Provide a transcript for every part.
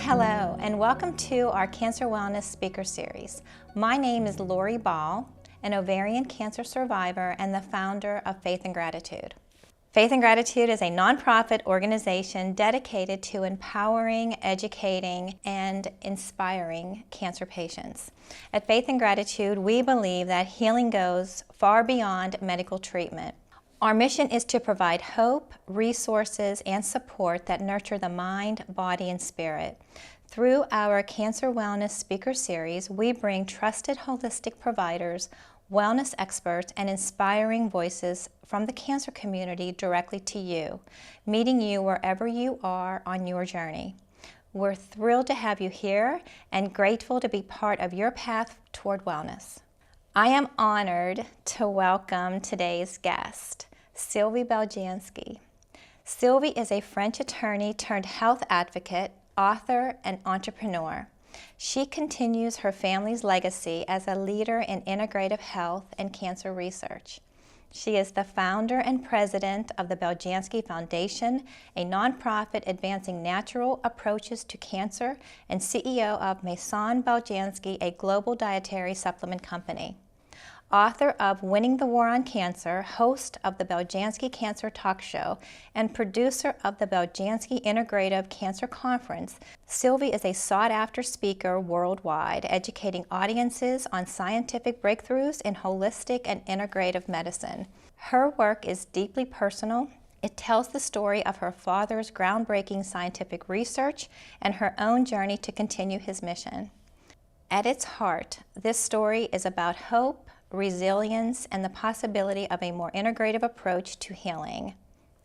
Hello, and welcome to our Cancer Wellness Speaker Series. My name is Lori Ball, an ovarian cancer survivor and the founder of Faith and Gratitude. Faith and Gratitude is a nonprofit organization dedicated to empowering, educating, and inspiring cancer patients. At Faith and Gratitude, we believe that healing goes far beyond medical treatment. Our mission is to provide hope, resources, and support that nurture the mind, body, and spirit. Through our Cancer Wellness Speaker Series, we bring trusted holistic providers, wellness experts, and inspiring voices from the cancer community directly to you, meeting you wherever you are on your journey. We're thrilled to have you here and grateful to be part of your path toward wellness. I am honored to welcome today's guest, Sylvie Beljanski. Sylvie is a French attorney turned health advocate, author, and entrepreneur. She continues her family's legacy as a leader in integrative health and cancer research. She is the founder and president of the Beljanski Foundation, a nonprofit advancing natural approaches to cancer, and CEO of Maison Beljanski, a global dietary supplement company. Author of Winning the War on Cancer, host of the Beljanski Cancer Talk Show, and producer of the Beljanski Integrative Cancer Conference, Sylvie is a sought-after speaker worldwide, educating audiences on scientific breakthroughs in holistic and integrative medicine. Her work is deeply personal. It tells the story of her father's groundbreaking scientific research and her own journey to continue his mission. At its heart, this story is about hope, resilience, and the possibility of a more integrative approach to healing.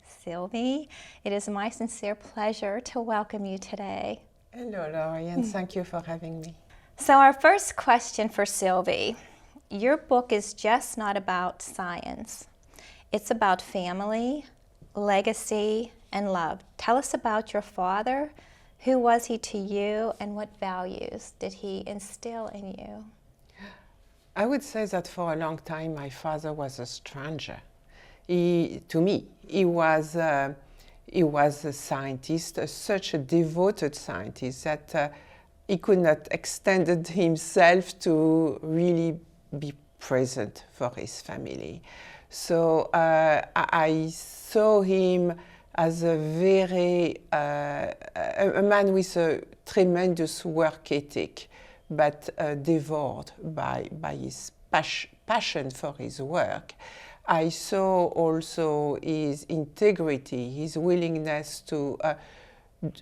Sylvie, it is my sincere pleasure to welcome you today. Hello, Laurie, and thank you for having me. So our first question for Sylvie, your book is just not about science. It's about family, legacy, and love. Tell us about your father. Who was he to you, and what values did he instill in you? I would say that for a long time my father was a stranger. To me, he was a scientist, such a devoted scientist that he could not extend himself to really be present for his family. So I saw him as a very a man with a tremendous work ethic, but devoured by his passion for his work. I saw also his integrity, his willingness to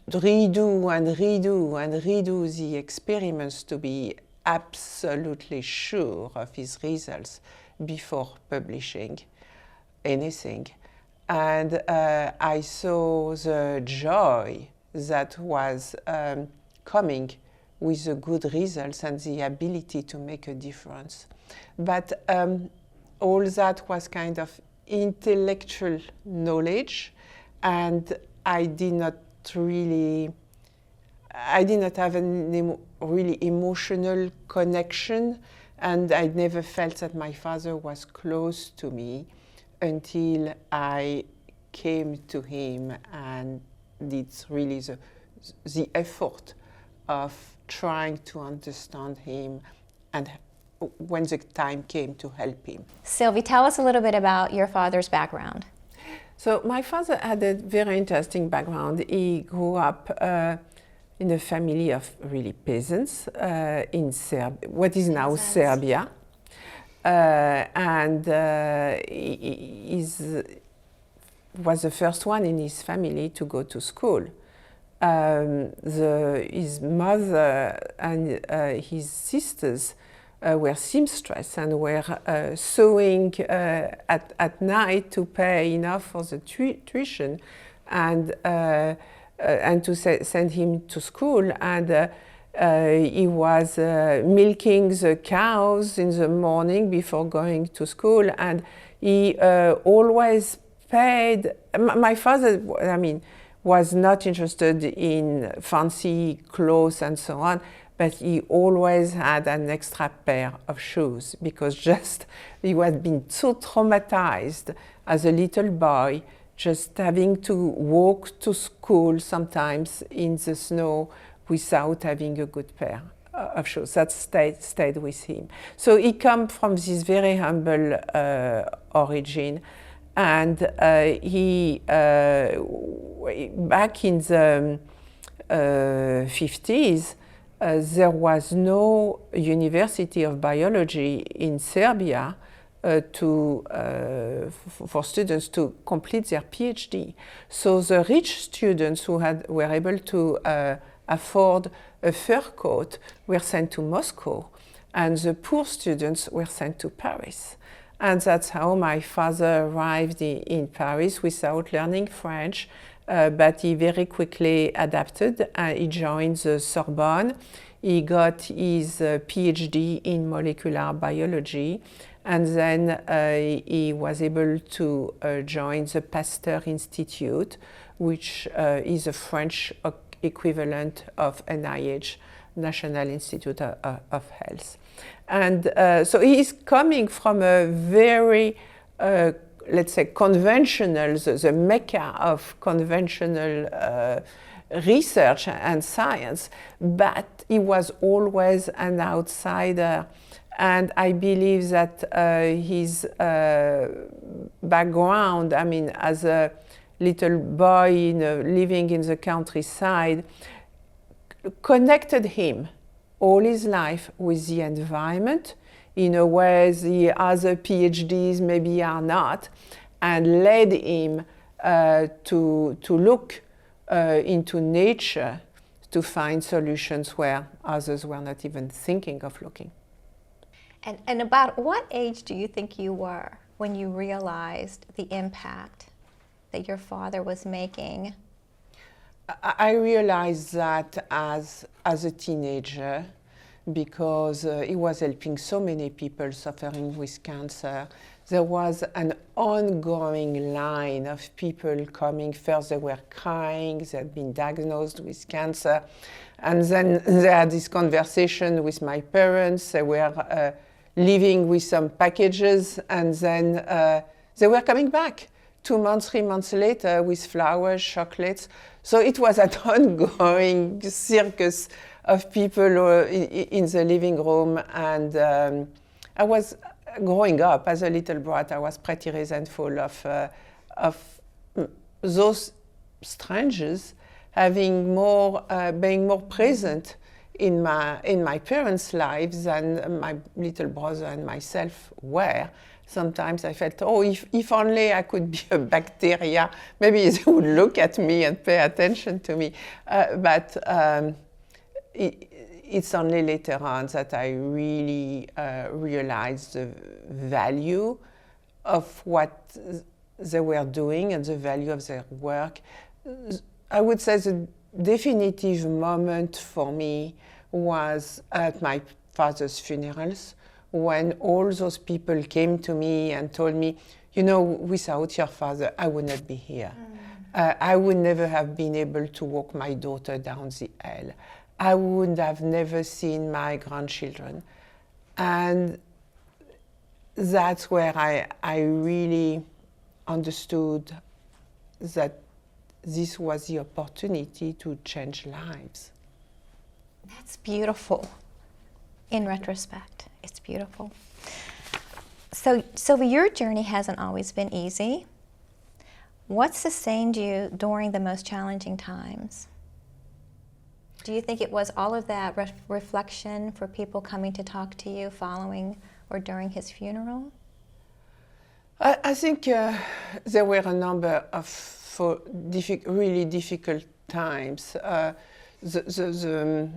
redo and redo and redo the experiments to be absolutely sure of his results before publishing anything. And I saw the joy that was coming with the good results and the ability to make a difference. But all that was kind of intellectual knowledge, and I did not have a really emotional connection, and I never felt that my father was close to me until I came to him and did really the effort of trying to understand him, and when the time came to help him. Sylvie, tell us a little bit about your father's background. So my father had a very interesting background. He grew up in a family of really peasants in what is now Serbia. And he was the first one in his family to go to school. His mother and his sisters were seamstress and were sewing at night to pay enough for the tuition and to send him to school. And he was milking the cows in the morning before going to school, and he always paid. My father, was not interested in fancy clothes and so on, but he always had an extra pair of shoes because he had been so traumatized as a little boy, just having to walk to school sometimes in the snow without having a good pair of shoes. That stayed with him. So he comes from this very humble origin, and he back in the 50s, there was no university of biology in Serbia for students to complete their PhD. So the rich students who were able to afford a fur coat were sent to Moscow, and the poor students were sent to Paris. And that's how my father arrived in Paris without learning French, but he very quickly adapted. He joined the Sorbonne. He got his PhD in molecular biology, and then he was able to join the Pasteur Institute, which is a French equivalent of NIH, National Institute of Health. And so he is coming from a very, let's say, conventional, the mecca of conventional research and science, but he was always an outsider. And I believe that his background, I mean, as a little boy living in the countryside, connected him all his life with the environment in a way the other PhDs maybe are not, and led him to look into nature to find solutions where others were not even thinking of looking. And about what age do you think you were when you realized the impact that your father was making? I realized that as a teenager, because he was helping so many people suffering with cancer. There was an ongoing line of people coming. First, they were crying, they had been diagnosed with cancer. And then they had this conversation with my parents. They were leaving with some packages, and then they were coming back 2 months, 3 months later with flowers, chocolates. So it was an ongoing circus of people in the living room. And I was growing up as a little brat. I was pretty resentful of those strangers having more, being more present in my parents' lives than my little brother and myself were. Sometimes I felt, oh, if only I could be a bacteria, maybe they would look at me and pay attention to me. But it's only later on that I really realized the value of what they were doing and the value of their work. I would say the definitive moment for me was at my father's funerals, when all those people came to me and told me, you know, without your father, I would not be here. I would never have been able to walk my daughter down the aisle. I would have never seen my grandchildren. And that's where I really understood that this was the opportunity to change lives. That's beautiful. In retrospect, it's beautiful. So, Sylvie, your journey hasn't always been easy. What sustained you during the most challenging times? Do you think it was all of that reflection for people coming to talk to you following or during his funeral? I think there were a number of really difficult times. The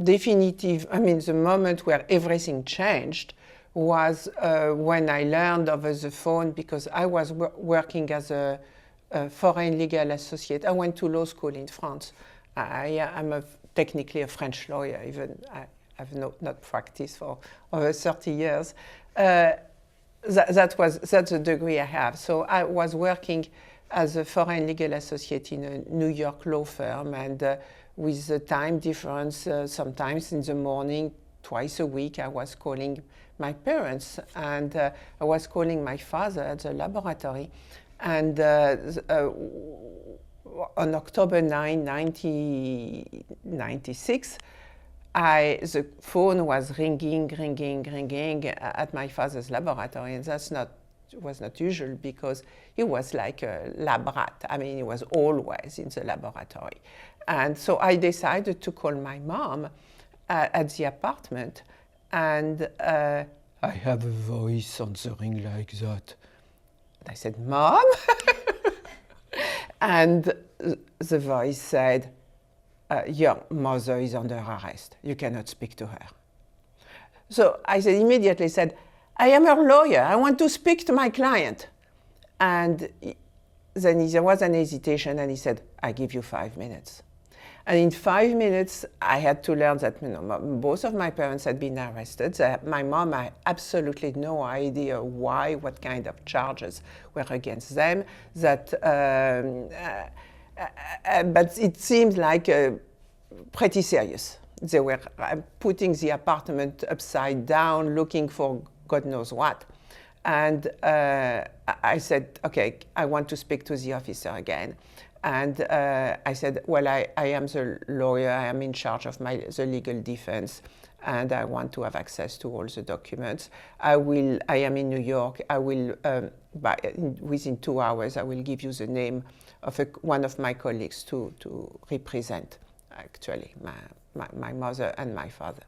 definitive, I mean, the moment where everything changed was when I learned over the phone, because I was working as a foreign legal associate. I went to law school in France. I'm technically a French lawyer, even I have not practiced for over 30 years. That's the degree I have. So I was working as a foreign legal associate in a New York law firm, and with the time difference, sometimes in the morning, twice a week, I was calling my parents, and I was calling my father at the laboratory. And on October 9, 1996, the phone was ringing at my father's laboratory, and was not usual because he was like a lab rat. I mean, he was always in the laboratory. And so I decided to call my mom at the apartment, and I have a voice answering like that. I said, Mom? And the voice said, your mother is under arrest. You cannot speak to her. So I immediately said, I am her lawyer. I want to speak to my client. And then there was an hesitation, and he said, I give you 5 minutes. And in 5 minutes, I had to learn that both of my parents had been arrested. My mom had absolutely no idea why, what kind of charges were against them. But it seemed like pretty serious. They were putting the apartment upside down, looking for God knows what. And I said, okay, I want to speak to the officer again. And I said, well, I am the lawyer, I am in charge of the legal defense, and I want to have access to all the documents. I am in New York. I will, within 2 hours, I will give you the name of one of my colleagues to represent, actually, my mother and my father.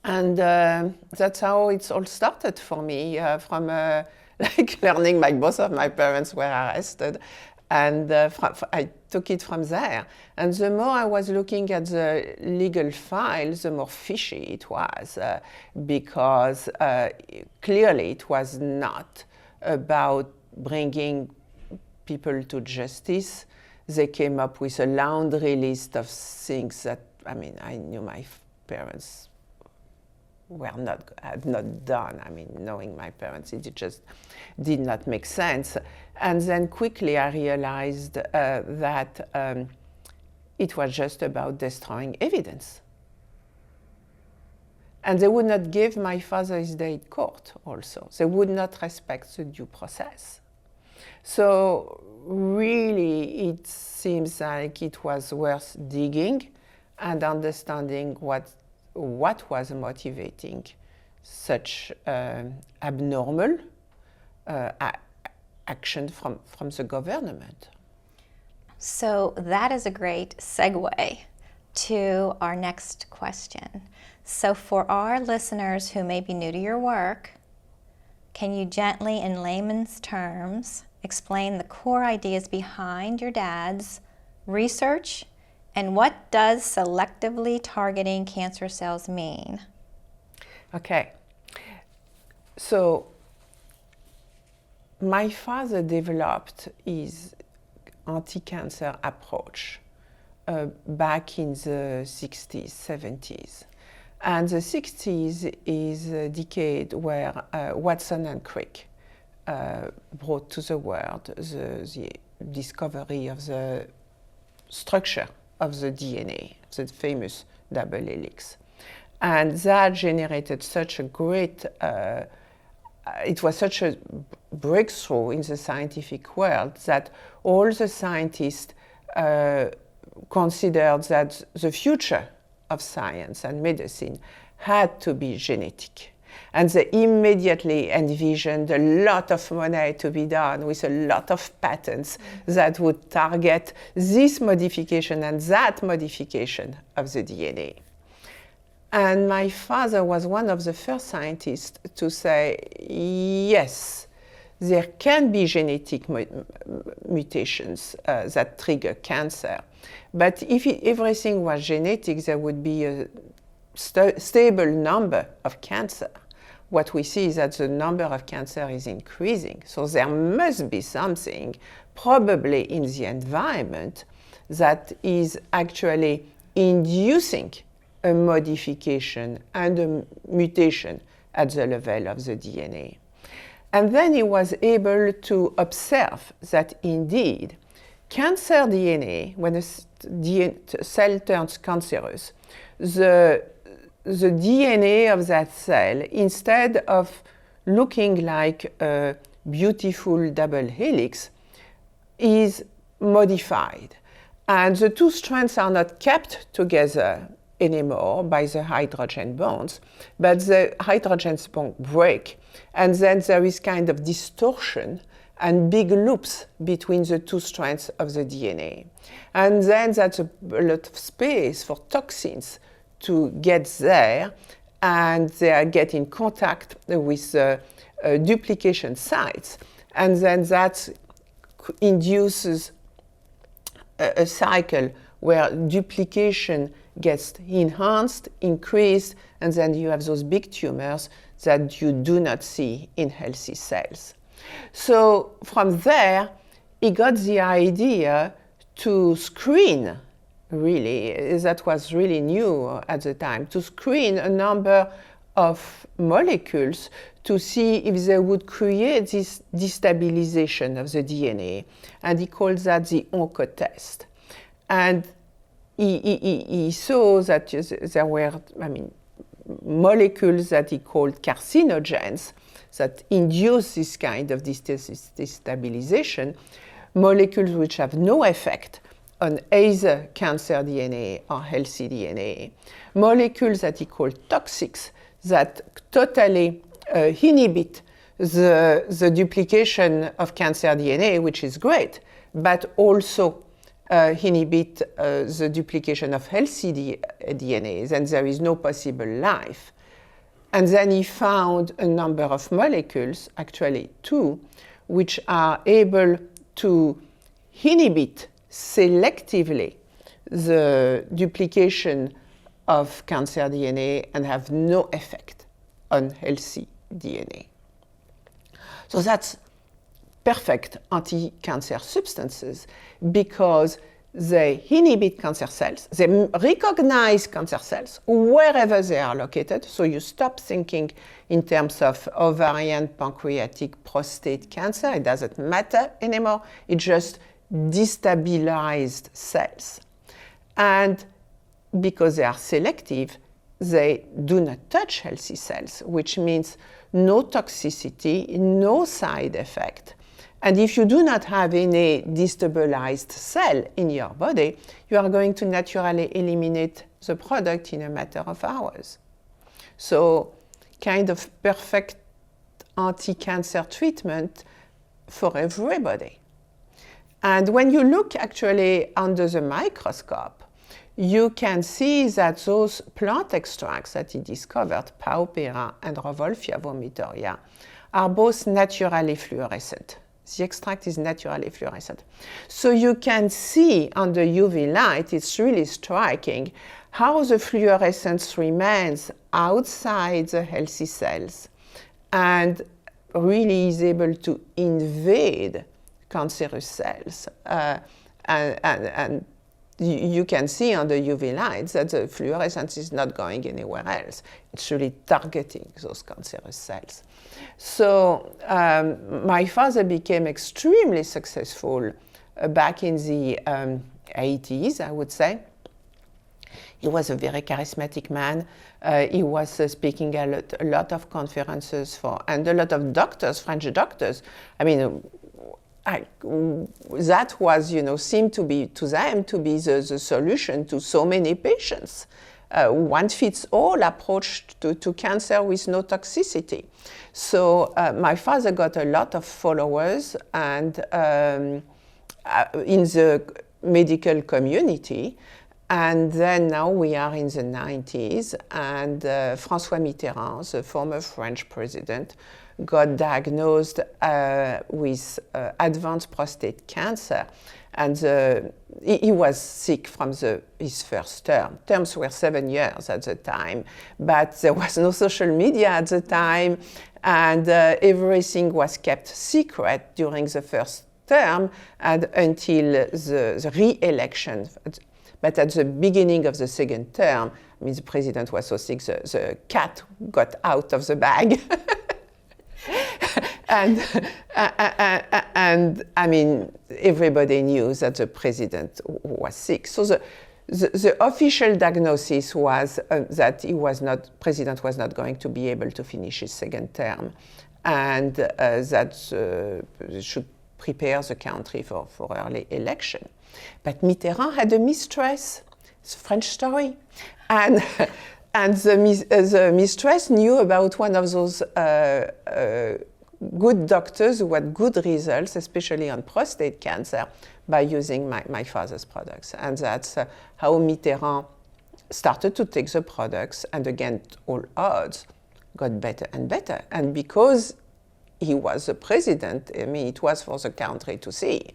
And that's how it all started for me, from like learning both of my parents were arrested. And I took it from there. And the more I was looking at the legal files, the more fishy it was, because clearly it was not about bringing people to justice. They came up with a laundry list of things that, I mean, I knew my parents had not done. I mean, knowing my parents, it just did not make sense. And then quickly I realized that it was just about destroying evidence. And they would not give my father his day in court also. They would not respect the due process. So really, it seems like it was worth digging and understanding what was motivating such abnormal action from the government. So that is a great segue to our next question. So for our listeners who may be new to your work, can you gently, in layman's terms, explain the core ideas behind your dad's research, and what does selectively targeting cancer cells mean? Okay. So my father developed his anti-cancer approach back in the 60s, 70s. And the 60s is a decade where Watson and Crick brought to the world the discovery of the structure of the DNA, the famous double helix. And that generated such a great, it was such a breakthrough in the scientific world that all the scientists considered that the future of science and medicine had to be genetic. And they immediately envisioned a lot of money to be done with a lot of patents that would target this modification and that modification of the DNA. And my father was one of the first scientists to say, yes, there can be genetic mutations that trigger cancer. But if everything was genetic, there would be a stable number of cancer. What we see is that the number of cancer is increasing. So there must be something, probably in the environment, that is actually inducing a modification and a mutation at the level of the DNA. And then he was able to observe that indeed, cancer DNA, when a cell turns cancerous, the DNA of that cell, instead of looking like a beautiful double helix, is modified. And the two strands are not kept together anymore by the hydrogen bonds, but the hydrogen bonds break. And then there is kind of distortion and big loops between the two strands of the DNA. And then that's a lot of space for toxins to get there, and they get in contact with duplication sites. And then that induces a cycle where duplication gets enhanced, increased, and then you have those big tumors that you do not see in healthy cells. So from there, he got the idea to screen, really, that was really new at the time, to screen a number of molecules to see if they would create this destabilization of the DNA. And he called that the oncotest. And he saw that there were, molecules that he called carcinogens that induce this kind of destabilization, molecules which have no effect on either cancer DNA or healthy DNA, molecules that he called toxics that totally inhibit the duplication of cancer DNA, which is great, but also inhibit the duplication of healthy DNA, then there is no possible life. And then he found a number of molecules, actually two, which are able to inhibit selectively the duplication of cancer DNA and have no effect on healthy DNA. So that's perfect anti-cancer substances because they inhibit cancer cells, they recognize cancer cells wherever they are located, so you stop thinking in terms of ovarian, pancreatic, prostate cancer, it doesn't matter anymore, it just destabilized cells. And because they are selective, they do not touch healthy cells, which means no toxicity, no side effect. And if you do not have any destabilized cell in your body, you are going to naturally eliminate the product in a matter of hours. So, kind of perfect anti-cancer treatment for everybody. And when you look actually under the microscope, you can see that those plant extracts that he discovered, Paupera and Revolfia vomitoria, are both naturally fluorescent. The extract is naturally fluorescent. So you can see under UV light, it's really striking, how the fluorescence remains outside the healthy cells and really is able to invade cancerous cells. And you can see under UV light that the fluorescence is not going anywhere else. It's really targeting those cancerous cells. So my father became extremely successful back in the 80s, I would say. He was a very charismatic man. He was speaking a lot of conferences and a lot of doctors, French doctors. I mean, that was, seemed to be to them to be the solution to so many patients. One-fits-all approach to cancer with no toxicity. So my father got a lot of followers and in the medical community. And then now we are in the 90s, and François Mitterrand, the former French president, got diagnosed with advanced prostate cancer. And he was sick from his first term. Terms were 7 years at the time, but there was no social media at the time, and everything was kept secret during the first term and until the re-election. But at the beginning of the second term, I mean, the president was so sick, the cat got out of the bag. And I mean, everybody knew that the president was sick. So the official diagnosis was that president was not going to be able to finish his second term, and that should prepare the country for early election. But Mitterrand had a mistress. It's a French story. And, and the mistress knew about one of those good doctors who had good results, especially on prostate cancer, by using my father's products. And that's how Mitterrand started to take the products, and against all odds, got better and better. And because he was the president, I mean, it was for the country to see.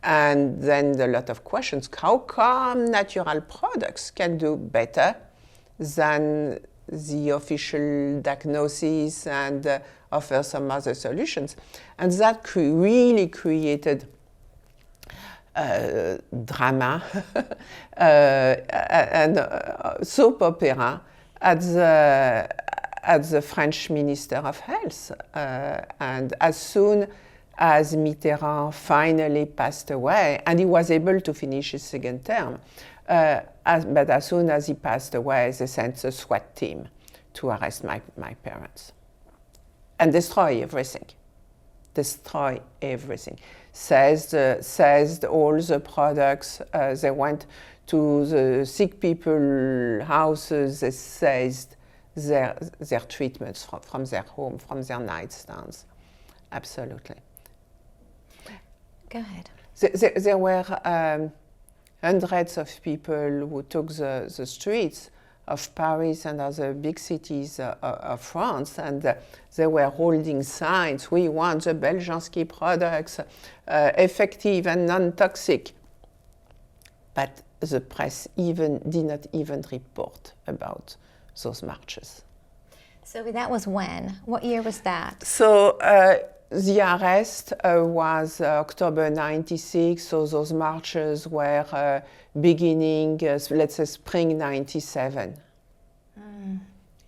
And then a lot of questions. How come natural products can do better than the official diagnosis and offer some other solutions? And that really created drama and soap opera at the French Minister of Health. And as soon as Mitterrand finally passed away, and he was able to finish his second term, but as soon as he passed away, they sent a SWAT team to arrest my parents and destroy everything. Destroy everything. Seized all the products. They went to the sick people houses. They seized their treatments from their home, from their nightstands. Absolutely. Go ahead. There were hundreds of people who took the streets of Paris and other big cities of France, and they were holding signs, "We want the Beljanski products, effective and non-toxic." But the press did not even report about those marches. So that was when? What year was that? So the arrest was October 96, so those marches were beginning, let's say, spring 97.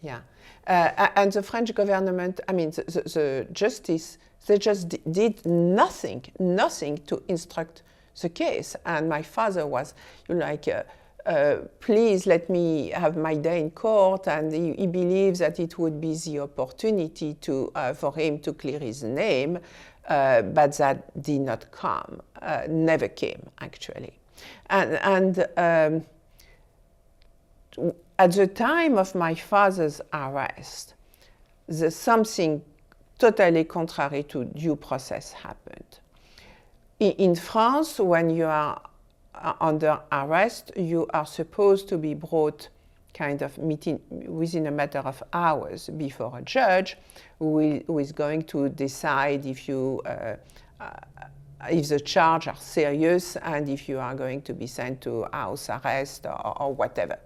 Yeah. And the French government, I mean, the justice, they just did nothing to instruct the case. And my father was like, please let me have my day in court, and he believes that it would be the opportunity for him to clear his name, but that did not come, never came actually. And at the time of my father's arrest, something totally contrary to due process happened. In France, when you are under arrest, you are supposed to be brought kind of within a matter of hours before a judge who is going to decide if the charges are serious and if you are going to be sent to house arrest or whatever.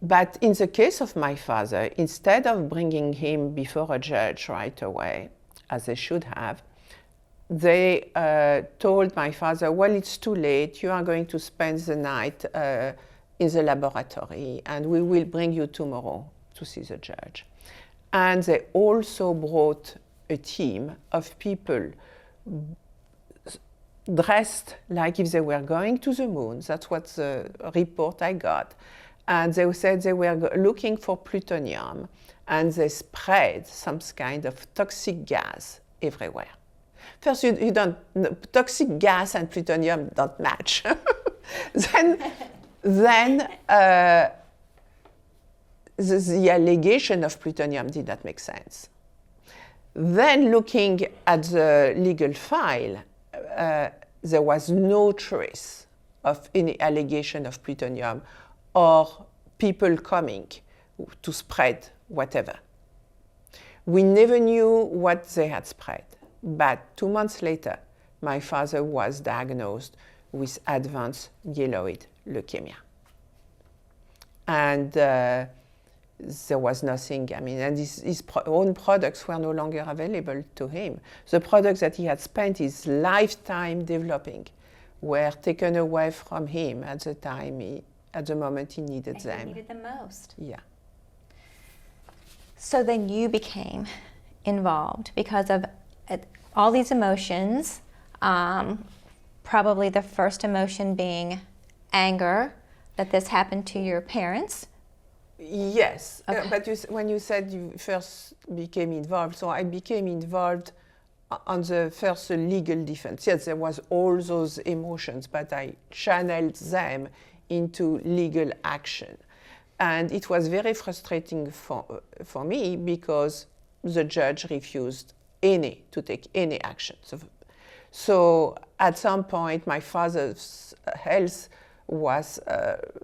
But in the case of my father, instead of bringing him before a judge right away, as they should have, they told my father, well, it's too late. You are going to spend the night in the laboratory, and we will bring you tomorrow to see the judge. And they also brought a team of people dressed like if they were going to the moon. That's what the report I got. And they said they were looking for plutonium, and they spread some kind of toxic gas everywhere. First, you don't, toxic gas and plutonium don't match. then the allegation of plutonium did not make sense. Then looking at the legal file, there was no trace of any allegation of plutonium or people coming to spread whatever. We never knew what they had spread, but 2 months later, my father was diagnosed with advanced myeloid leukemia. And there was nothing, I mean, and his own products were no longer available to him. The products that he had spent his lifetime developing were taken away from him at the time, at the moment he needed them. He needed them most. Yeah. So then you became involved because of all these emotions, probably the first emotion being anger that this happened to your parents. Yes, Okay. but when you said you first became involved, so I became involved on the first legal defense. Yes, there was all those emotions, but I channeled them into legal action. And it was very frustrating for me because the judge refused to take any action. So at some point, my father's health was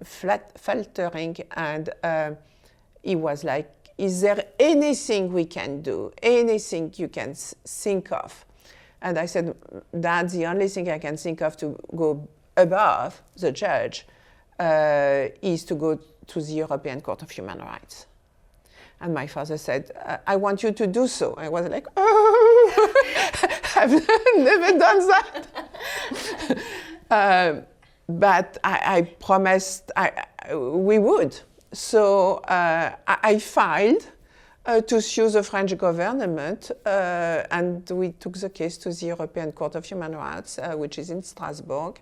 faltering, and he was like, is there anything we can do, anything you can think of? And I said, Dad, the only thing I can think of to go above the judge is to go to the European Court of Human Rights. And my father said, I want you to do so. I was like, oh, I've never done that. But I promised we would. So I filed to sue the French government, and we took the case to the European Court of Human Rights, which is in Strasbourg.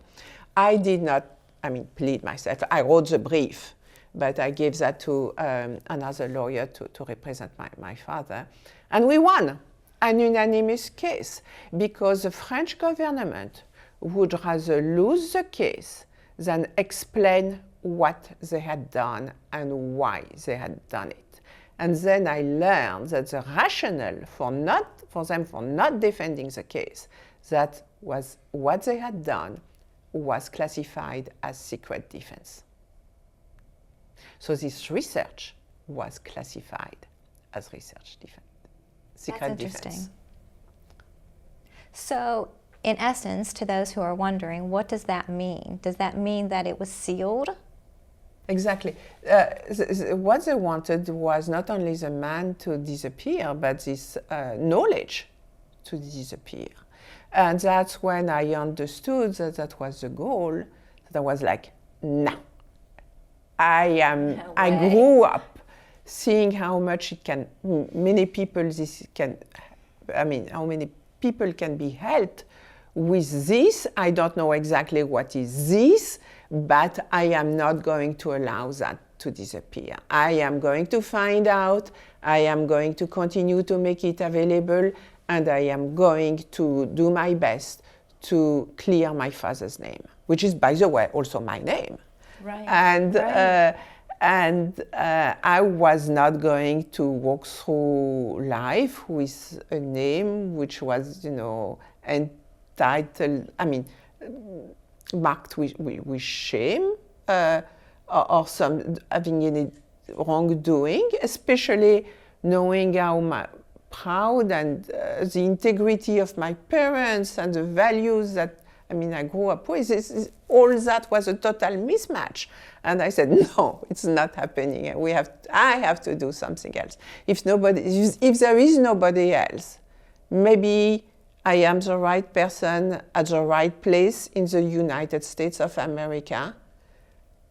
I did not, plead myself. I wrote the brief, but I gave that to another lawyer to represent my father. And we won an unanimous case because the French government would rather lose the case than explain what they had done and why they had done it. And then I learned that the rationale for them not defending the case, that was what they had done was classified as secret defense. So this research was classified as research defense, secret defense. So, in essence, to those who are wondering, what does that mean? Does that mean that it was sealed? Exactly. What they wanted was not only the man to disappear, but this knowledge to disappear. And that's when I understood that that was the goal. That I was like, no. I grew up seeing how much it can, how many people can be helped with this. I don't know exactly what is this, but I am not going to allow that to disappear. I am going to find out, I am going to continue to make it available, and I am going to do my best to clear my father's name, which is, by the way, also my name. Right. And I was not going to walk through life with a name which was, entitled, marked with shame or some having any wrongdoing, especially knowing how proud and the integrity of my parents and the values that I grew up with. All that was a total mismatch. And I said, no, it's not happening. I have to do something else. If there is nobody else, maybe I am the right person at the right place in the United States of America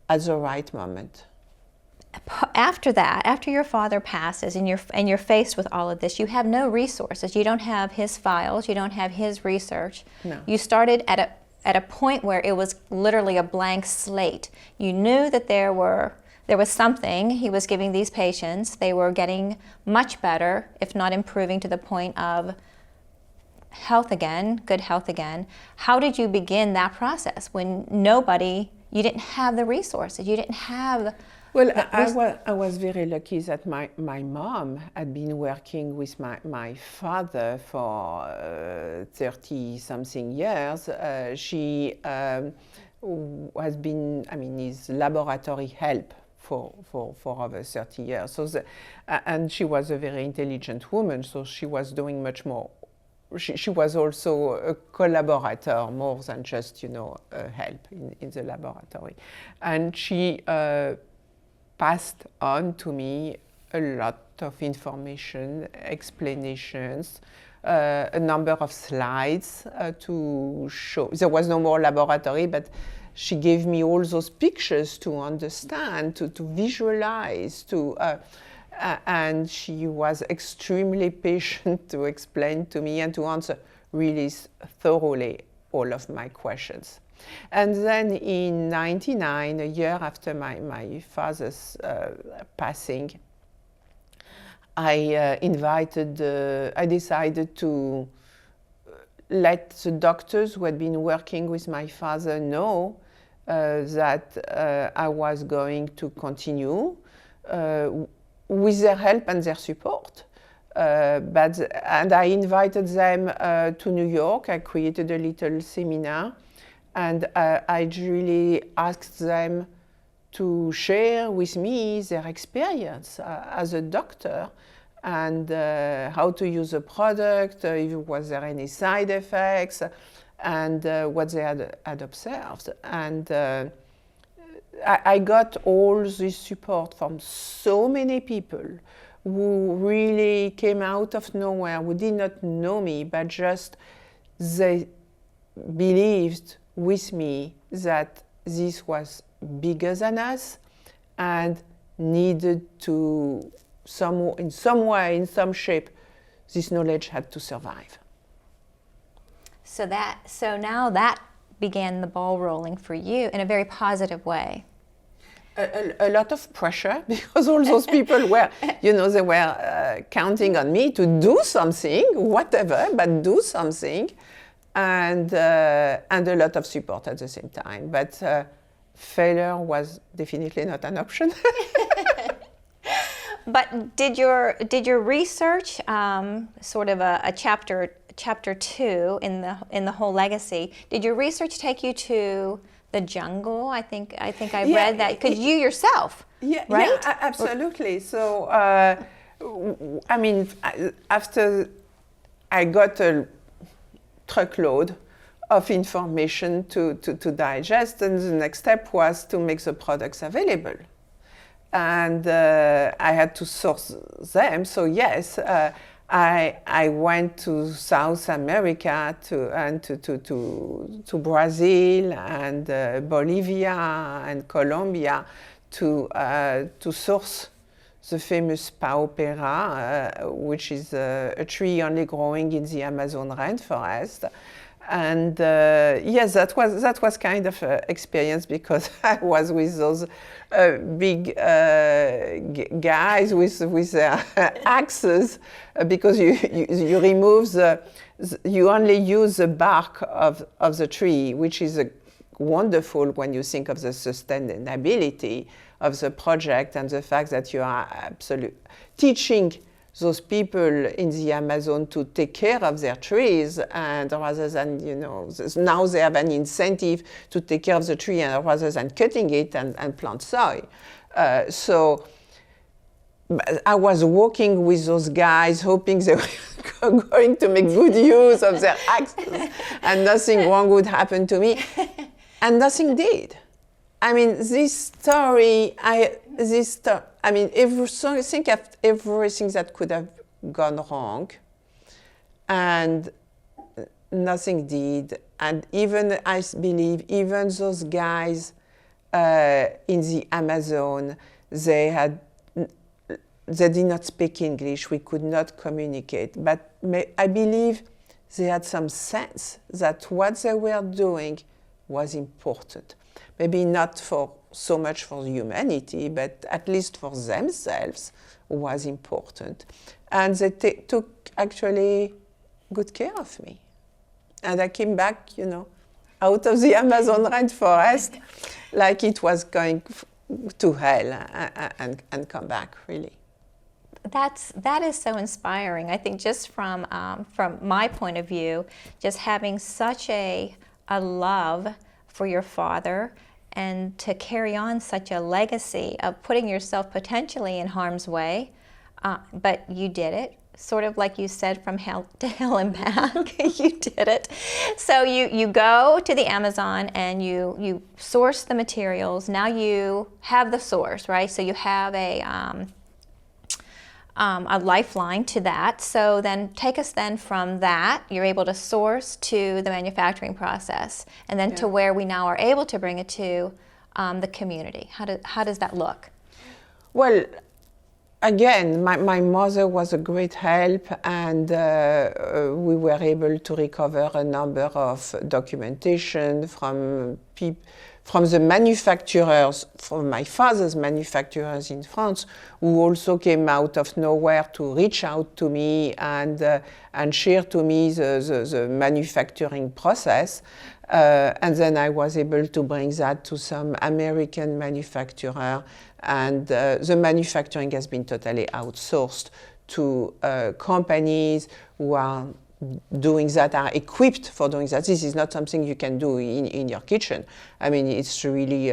at the right moment. After that, after your father passes and you're faced with all of this, you have no resources. You don't have his files. You don't have his research. No. You started at a point where it was literally a blank slate. You knew that there was something he was giving these patients. They were getting much better, if not improving to the point of health again, good health again. How did you begin that process when you didn't have the resources, you didn't have... Well, I was very lucky that my mom had been working with my father for 30-something years. She has been, his laboratory help for over 30 years. And she was a very intelligent woman, so she was doing much more. She was also a collaborator more than just, help in the laboratory. And she passed on to me a lot of information, explanations, a number of slides to show. There was no more laboratory, but she gave me all those pictures to understand, to visualize, and she was extremely patient to explain to me and to answer really thoroughly all of my questions. And then in 1999, a year after my father's passing, I decided to let the doctors who had been working with my father know that I was going to continue with their help and their support. And I invited them to New York. I created a little seminar, and I really asked them to share with me their experience as a doctor, and how to use the product, was there any side effects, and what they had observed. And I got all this support from so many people who really came out of nowhere, who did not know me, but just they believed with me that this was bigger than us and needed to, in some way, in some shape, this knowledge had to survive. So now that began the ball rolling for you in a very positive way. A lot of pressure, because all those people were, they were counting on me to do something, whatever, but do something, and a lot of support at the same time. But failure was definitely not an option. But did your research, sort of a chapter 2 in the whole legacy, did your research take you to the jungle? I think I read that, because you yourself, right? Yeah, absolutely. So, I mean, after I got a truckload of information to digest, and the next step was to make the products available. And I had to source them. So yes, I went to South America to Brazil and Bolivia and Colombia to source the famous pau pera, which is a tree only growing in the Amazon rainforest. And yes, that was kind of an experience, because I was with those big guys with their axes, because you remove you only use the bark of the tree, which is wonderful when you think of the sustainability of the project and the fact that you are teaching those people in the Amazon to take care of their trees, and rather than, now they have an incentive to take care of the tree, and rather than cutting it and plant soy. So I was working with those guys, hoping they were going to make good use of their axes and nothing wrong would happen to me. And nothing did. I mean, this story, think of everything that could have gone wrong, and nothing did. And even, I believe, even those guys in the Amazon, they did not speak English. We could not communicate. But I believe they had some sense that what they were doing was important. Maybe not so much for humanity, but at least for themselves was important. And they took actually good care of me. And I came back, out of the Amazon rainforest like it was going to hell, and come back, really. That is so inspiring. I think just from my point of view, just having such a love for your father, and to carry on such a legacy of putting yourself potentially in harm's way, but you did it, sort of like you said, from hell to hell and back. You did it. So you go to the Amazon and you source the materials. Now you have the source, right? So you have a lifeline to that. So then take us then from that, you're able to source, to the manufacturing process, and then to where we now are able to bring it to the community. How does that look? Well, again, my mother was a great help, and we were able to recover a number of documentation from the manufacturers, from my father's manufacturers in France, who also came out of nowhere to reach out to me and share to me the manufacturing process. And then I was able to bring that to some American manufacturer, and the manufacturing has been totally outsourced to companies who are doing that, are equipped for doing that. This is not something you can do in your kitchen. I mean, it's really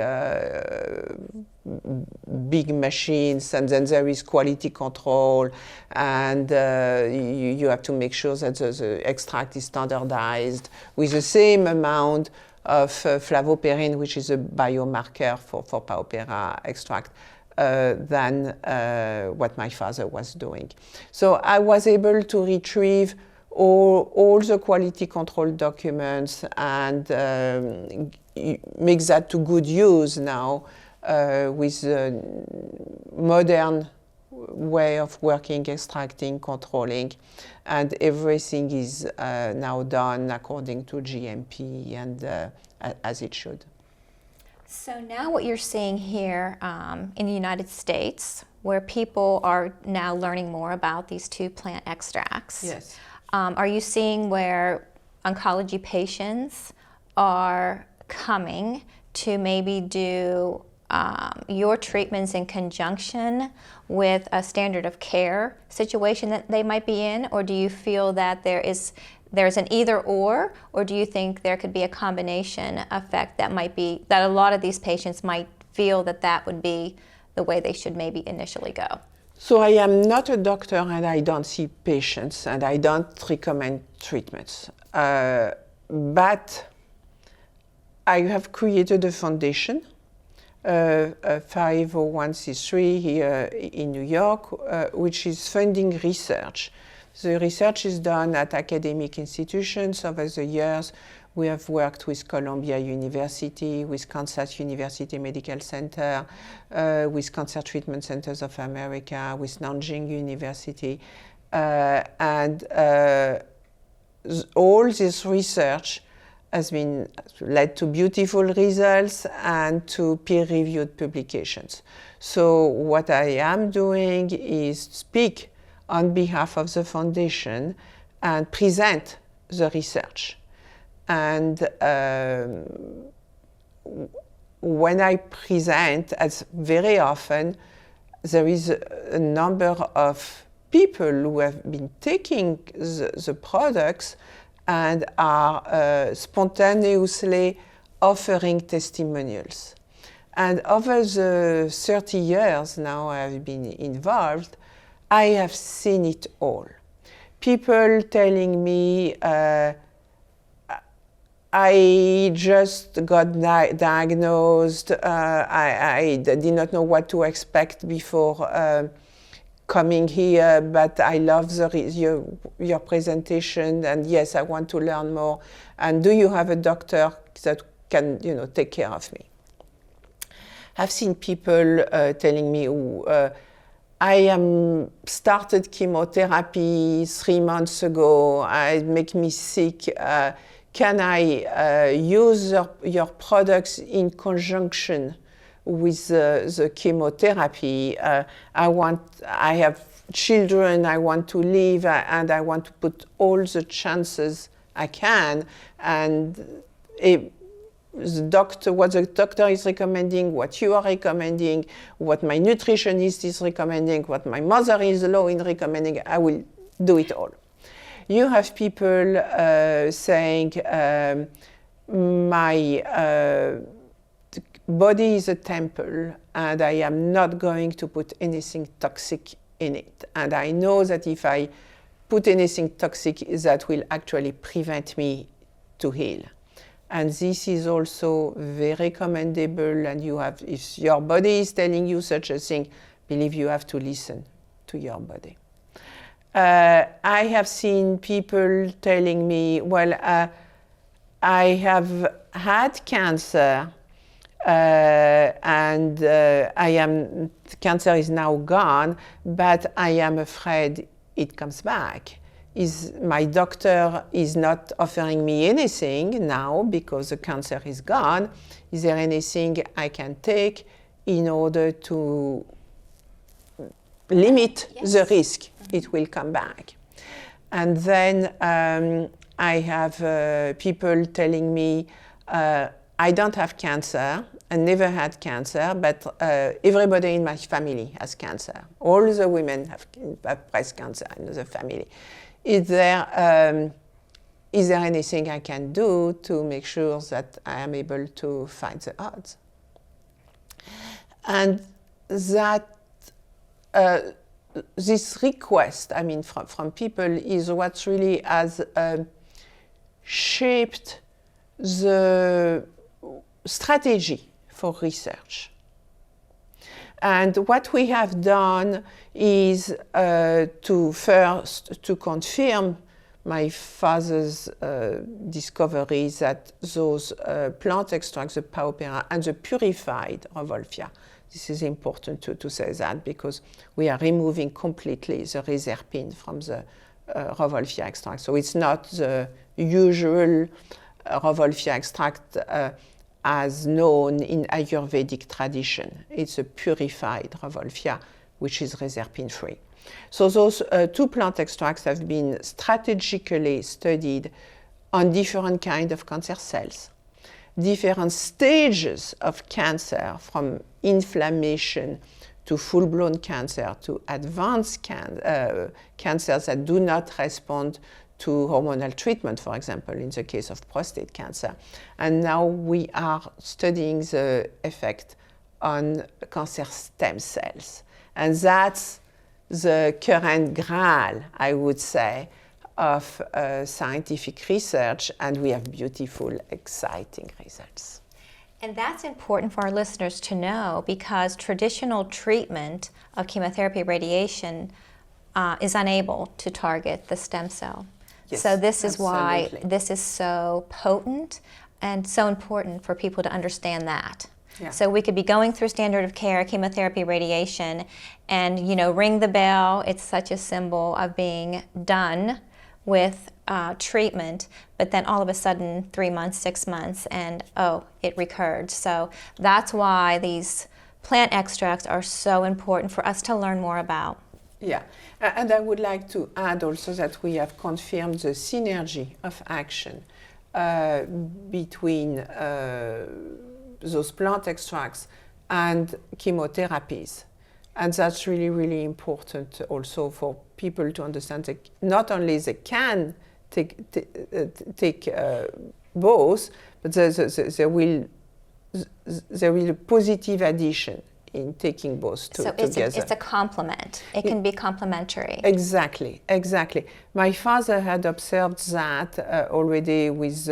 big machines, and then there is quality control, and you have to make sure that the extract is standardized with the same amount of flavoperine, which is a biomarker for paupera extract, than what my father was doing. So I was able to retrieve all the quality control documents and make that to good use now with the modern way of working, extracting, controlling, and everything is now done according to GMP and as it should. So now what you're seeing here in the United States, where people are now learning more about these two plant extracts. Yes. Are you seeing where oncology patients are coming to maybe do your treatments in conjunction with a standard of care situation that they might be in? Or do you feel that there's an either or do you think there could be a combination effect that might be, that a lot of these patients might feel that would be the way they should maybe initially go? So I am not a doctor, and I don't see patients, and I don't recommend treatments. But I have created a foundation, a 501c3 here in New York, which is funding research. The research is done at academic institutions. Over the years, we have worked with Columbia University, with Kansas University Medical Center, with Cancer Treatment Centers of America, with Nanjing University. And all this research has been led to beautiful results and to peer-reviewed publications. So what I am doing is speak on behalf of the foundation and present the research. And when I present, as very often, there is a number of people who have been taking the products and are spontaneously offering testimonials. And over the 30 years now I've been involved, I have seen it all. People telling me, I just got diagnosed, I did not know what to expect before coming here, but I love your presentation, and yes, I want to learn more. And do you have a doctor that can, take care of me? I've seen people telling me, I am started chemotherapy 3 months ago, it make me sick. Can I use your products in conjunction with the chemotherapy? I have children, I want to live, and I want to put all the chances I can. And what the doctor is recommending, what you are recommending, what my nutritionist is recommending, what my mother-in-law is recommending, I will do it all. You have people saying, my body is a temple, and I am not going to put anything toxic in it. And I know that if I put anything toxic, that will actually prevent me to heal. And this is also very commendable, and if your body is telling you such a thing, believe you have to listen to your body. I have seen people telling me, well, I have had cancer, Cancer is now gone, but I am afraid it comes back. My doctor is not offering me anything now because the cancer is gone. Is there anything I can take in order to limit the risk it will come back? And then I have people telling me, I don't have cancer, I never had cancer, but everybody in my family has cancer. All the women have breast cancer in the family. Is there anything I can do to make sure that I am able to fight the odds? And that this request, I mean, from people is what really has shaped the strategy for research. And what we have done is to confirm my father's discovery that those plant extracts, the paupera and the purified Revolvia, this is important to say that because we are removing completely the reserpine from the Revolvia extract. So it's not the usual Revolvia extract as known in Ayurvedic tradition. It's a purified Revolvia, which is reserpine-free. So those two plant extracts have been strategically studied on different kinds of cancer cells, different stages of cancer, from inflammation to full-blown cancer to advanced cancers that do not respond to hormonal treatment, for example, in the case of prostate cancer. And now we are studying the effect on cancer stem cells. And that's the current graal, I would say, of scientific research, and we have beautiful, exciting results. And that's important for our listeners to know because traditional treatment of chemotherapy radiation is unable to target the stem cell. Yes, so this is why absolutely. this is so potent and so important for people to understand that. Yeah. So we could be going through standard of care, chemotherapy, radiation, and ring the bell. It's such a symbol of being done with treatment, but then all of a sudden 3 months, 6 months, and it recurred. So that's why these plant extracts are so important for us to learn more about. Yeah, and I would like to add also that we have confirmed the synergy of action between those plant extracts and chemotherapies. And that's really, really important also for people to understand that not only they can take both, but there will a positive addition in taking both together. It's a complement. It can be complementary. Exactly. My father had observed that already with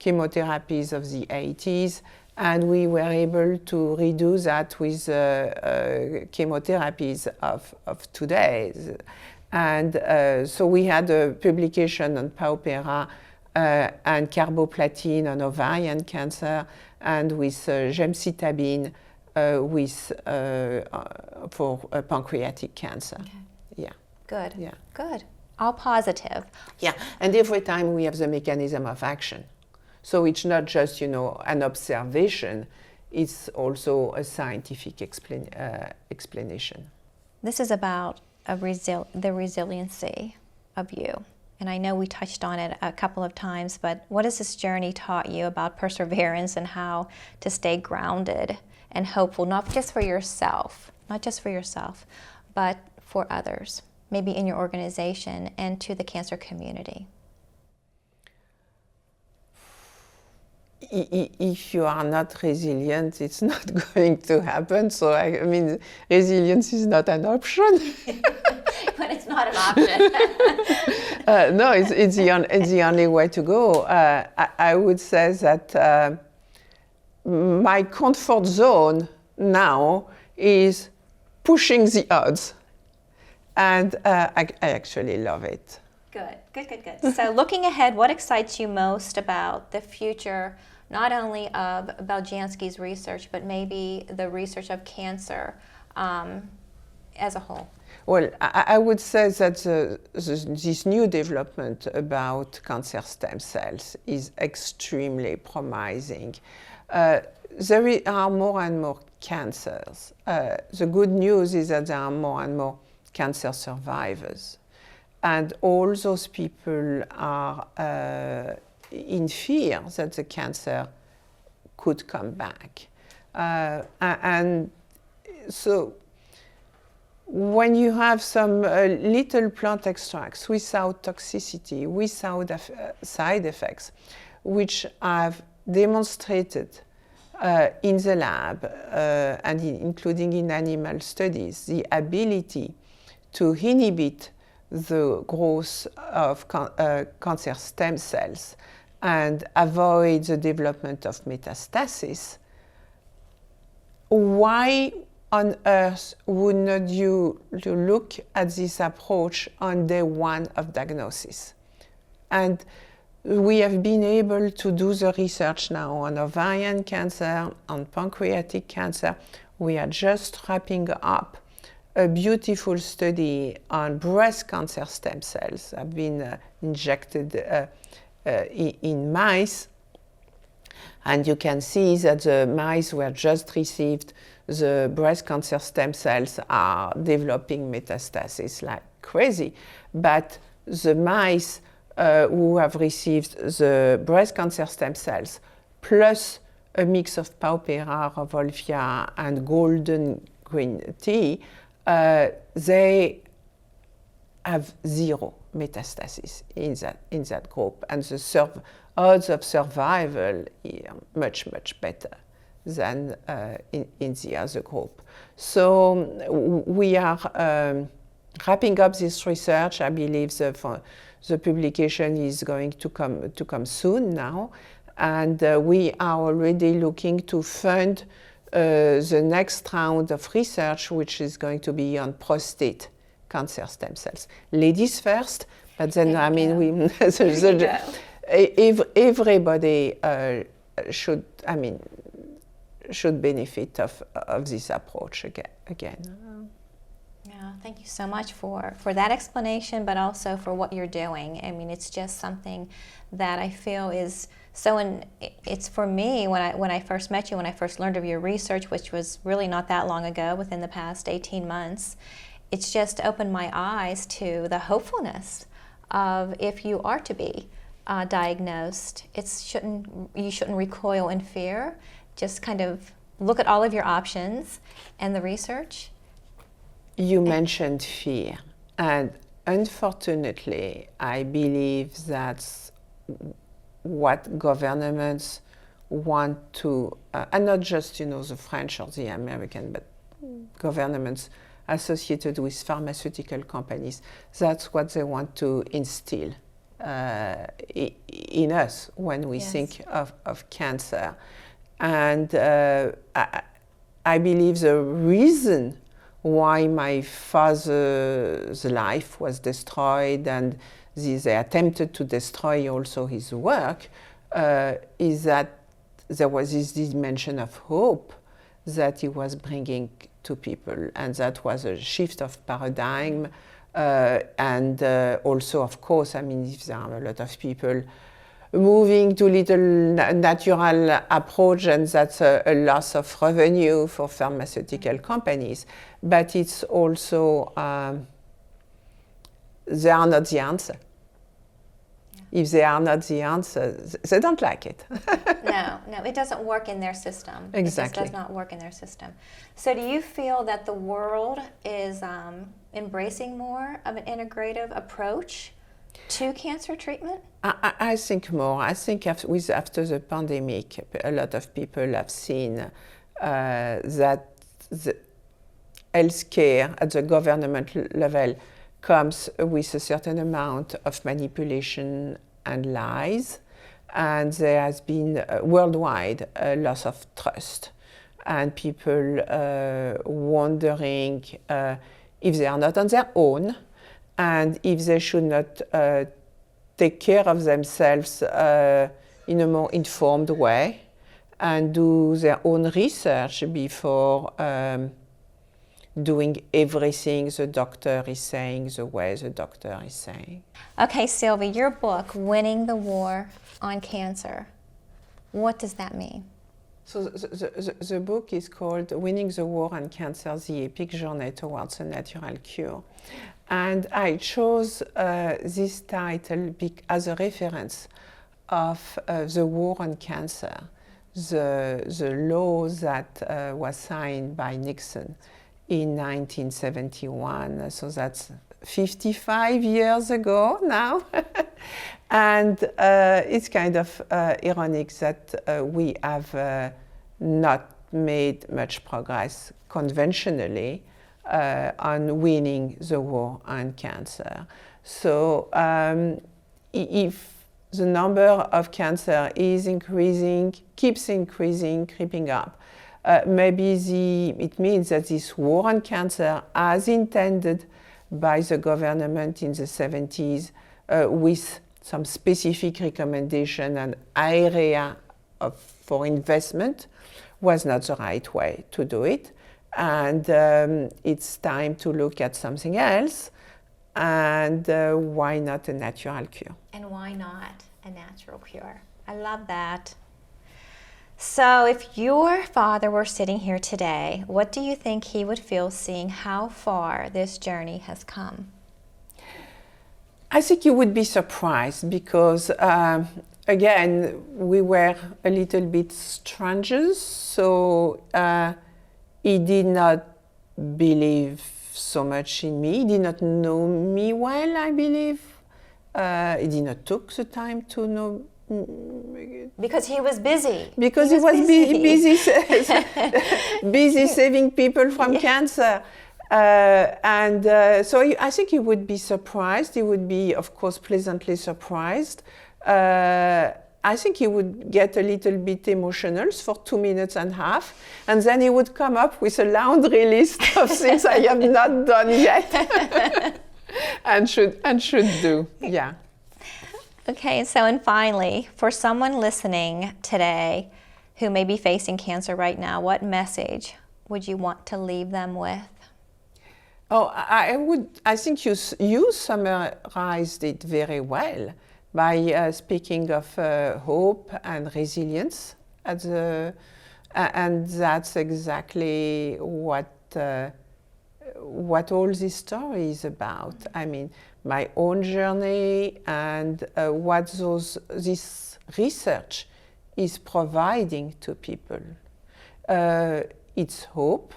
chemotherapies of the 80s, and we were able to redo that with chemotherapies of today. And so we had a publication on paupera and carboplatin on ovarian cancer, and with gemcitabine for pancreatic cancer. Okay. Yeah. Good. Yeah. Good. All positive. Yeah, and every time we have the mechanism of action. So it's not just, an observation, it's also a scientific explanation. This is about the resiliency of you. And I know we touched on it a couple of times, but what has this journey taught you about perseverance and how to stay grounded and hopeful, not just for yourself, but for others, maybe in your organization and to the cancer community? If you are not resilient, it's not going to happen. So, I mean, resilience is not an option. But it's not an option. No, it's the only way to go. I would say that my comfort zone now is pushing the odds. And I actually love it. Good. So looking ahead, what excites you most about the future not only of Beljanski's research, but maybe the research of cancer as a whole? Well, I would say that this new development about cancer stem cells is extremely promising. There are more and more cancers. The good news is that there are more and more cancer survivors. And all those people are in fear that the cancer could come back. And so when you have some little plant extracts without toxicity, without side effects, which have demonstrated in the lab and including in animal studies, the ability to inhibit the growth of cancer stem cells and avoid the development of metastasis, why on earth would not you look at this approach on day one of diagnosis? And we have been able to do the research now on ovarian cancer, on pancreatic cancer. We are just wrapping up a beautiful study on breast cancer stem cells have been injected in mice. And you can see that the mice who have just received the breast cancer stem cells are developing metastasis like crazy. But the mice who have received the breast cancer stem cells plus a mix of Paupera, Revolvia, and golden green tea, they have zero metastasis in that group, and the odds of survival are much, much better than in the other group. So we are wrapping up this research. I believe the publication is going to come soon now, and we are already looking to fund the next round of research, which is going to be on prostate cancer stem cells. Ladies first, but then I mean everybody should benefit of this approach again. Yeah, thank you so much for that explanation, but also for what you're doing. I mean, it's just something that I feel is so. It's for me when I first met you, when I first learned of your research, which was really not that long ago, within the past 18 months. It's just opened my eyes to the hopefulness of if you are to be diagnosed, you shouldn't recoil in fear. Just kind of look at all of your options and the research. You mentioned fear, and unfortunately, I believe that's what governments want to, and not just the French or the American, but governments associated with pharmaceutical companies. That's what they want to instill in us when we think of cancer. And I believe the reason why my father's life was destroyed and they attempted to destroy also his work is that there was this dimension of hope that he was bringing to people, and that was a shift of paradigm. And also, of course, I mean, if there are a lot of people moving to little natural approach, and that's a loss of revenue for pharmaceutical companies. But it's also, they are not the answer. Yeah. If they are not the answer, they don't like it. No, it doesn't work in their system. Exactly. It just does not work in their system. So do you feel that the world is embracing more of an integrative approach to cancer treatment? I think more. I think after the pandemic, a lot of people have seen that the healthcare at the government level comes with a certain amount of manipulation and lies, and there has been worldwide a loss of trust, and people wondering if they are not on their own, and if they should not take care of themselves in a more informed way and do their own research before doing everything the doctor is saying the way the doctor is saying. Okay, Sylvie, your book, Winning the War on Cancer, what does that mean? So the book is called Winning the War on Cancer, the Epic Journey Towards a Natural Cure. And I chose this title as a reference of the war on cancer, the law that was signed by Nixon in 1971. So that's 55 years ago now. And it's kind of ironic that we have not made much progress conventionally on winning the war on cancer. So if the number of cancer is increasing, keeps increasing, creeping up, maybe it means that this war on cancer, as intended by the government in the 70s, with some specific recommendation and area for investment, was not the right way to do it. And it's time to look at something else. And why not a natural cure? And why not a natural cure? I love that. So if your father were sitting here today, what do you think he would feel seeing how far this journey has come? I think you would be surprised because, again, we were a little bit strangers, so he did not believe so much in me. He did not know me well, I believe. He did not take the time to know me. Because he was busy. Because he was busy saving people from cancer. So I think he would be surprised. He would be, of course, pleasantly surprised. I think he would get a little bit emotional for 2.5 minutes, and then he would come up with a laundry list of things I have not done yet and should do. Yeah. Okay, so and finally, for someone listening today who may be facing cancer right now, what message would you want to leave them with? Oh, I think you summarized it very well by speaking of hope and resilience, and that's exactly what all this story is about. I mean, my own journey and what this research is providing to people. It's hope.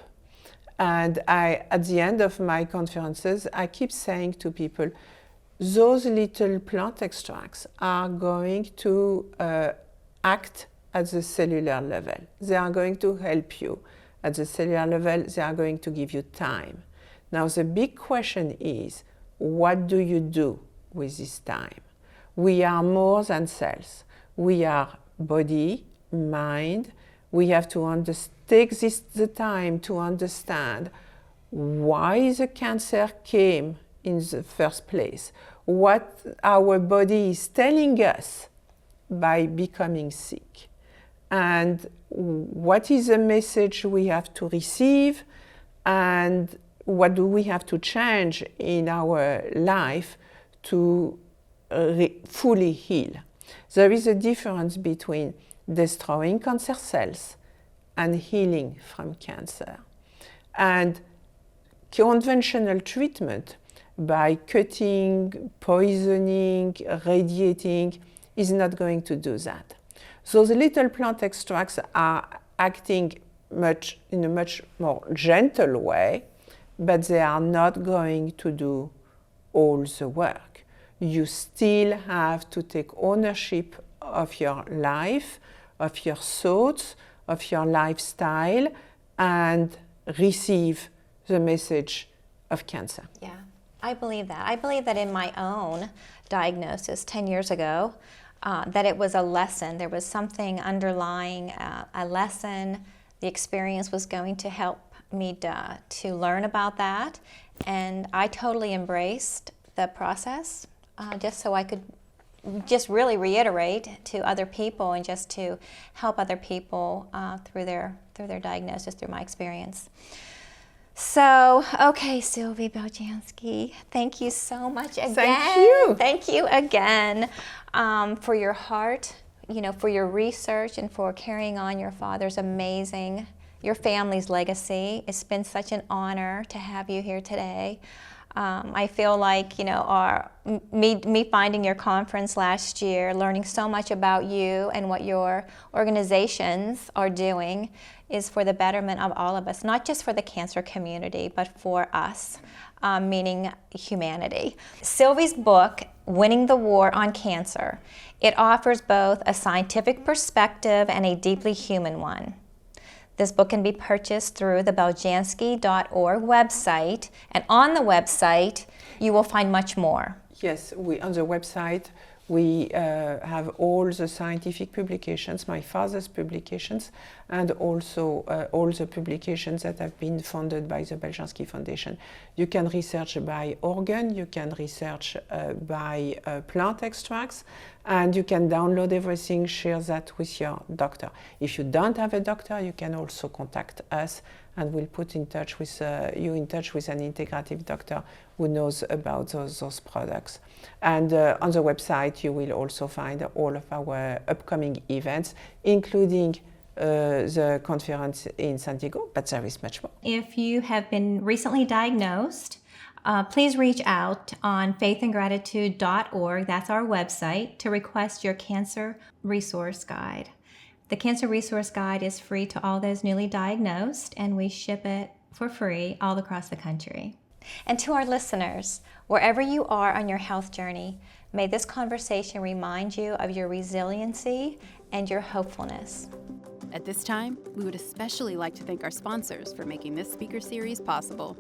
And at the end of my conferences, I keep saying to people, those little plant extracts are going to act at the cellular level. They are going to help you. At the cellular level, they are going to give you time. Now, the big question is, what do you do with this time? We are more than cells. We are body, mind. We have to take the time to understand why the cancer came in the first place, what our body is telling us by becoming sick, and what is the message we have to receive, and what do we have to change in our life to fully heal. There is a difference between destroying cancer cells and healing from cancer. And conventional treatment by cutting, poisoning, radiating is not going to do that. So the little plant extracts are acting in a much more gentle way, but they are not going to do all the work. You still have to take ownership of your life, of your thoughts, of your lifestyle, and receive the message of cancer. Yeah, I believe that. I believe that in my own diagnosis 10 years ago, that it was a lesson. There was something underlying a lesson. The experience was going to help me to learn about that. And I totally embraced the process just so I could just really reiterate to other people and just to help other people through their diagnosis, through my experience. So, okay, Sylvie Beljanski, thank you so much again. Thank you. Thank you again for your heart, for your research, and for carrying on your father's your family's legacy. It's been such an honor to have you here today. I feel like, me finding your conference last year, learning so much about you and what your organizations are doing is for the betterment of all of us, not just for the cancer community, but for us, meaning humanity. Sylvie's book, Winning the War on Cancer, it offers both a scientific perspective and a deeply human one. This book can be purchased through the beljanski.org website, and on the website, you will find much more. Yes, on the website, we have all the scientific publications, my father's publications, and also all the publications that have been funded by the Beljanski Foundation. You can research by organ, you can research by plant extracts, and you can download everything, share that with your doctor. If you don't have a doctor, you can also contact us, and we'll put you in touch with an integrative doctor who knows about those products. And on the website, you will also find all of our upcoming events, including the conference in San Diego, but there is much more. If you have been recently diagnosed, please reach out on faithandgratitude.org, that's our website, to request your cancer resource guide. The Cancer Resource Guide is free to all those newly diagnosed, and we ship it for free all across the country. And to our listeners, wherever you are on your health journey, may this conversation remind you of your resiliency and your hopefulness. At this time, we would especially like to thank our sponsors for making this speaker series possible.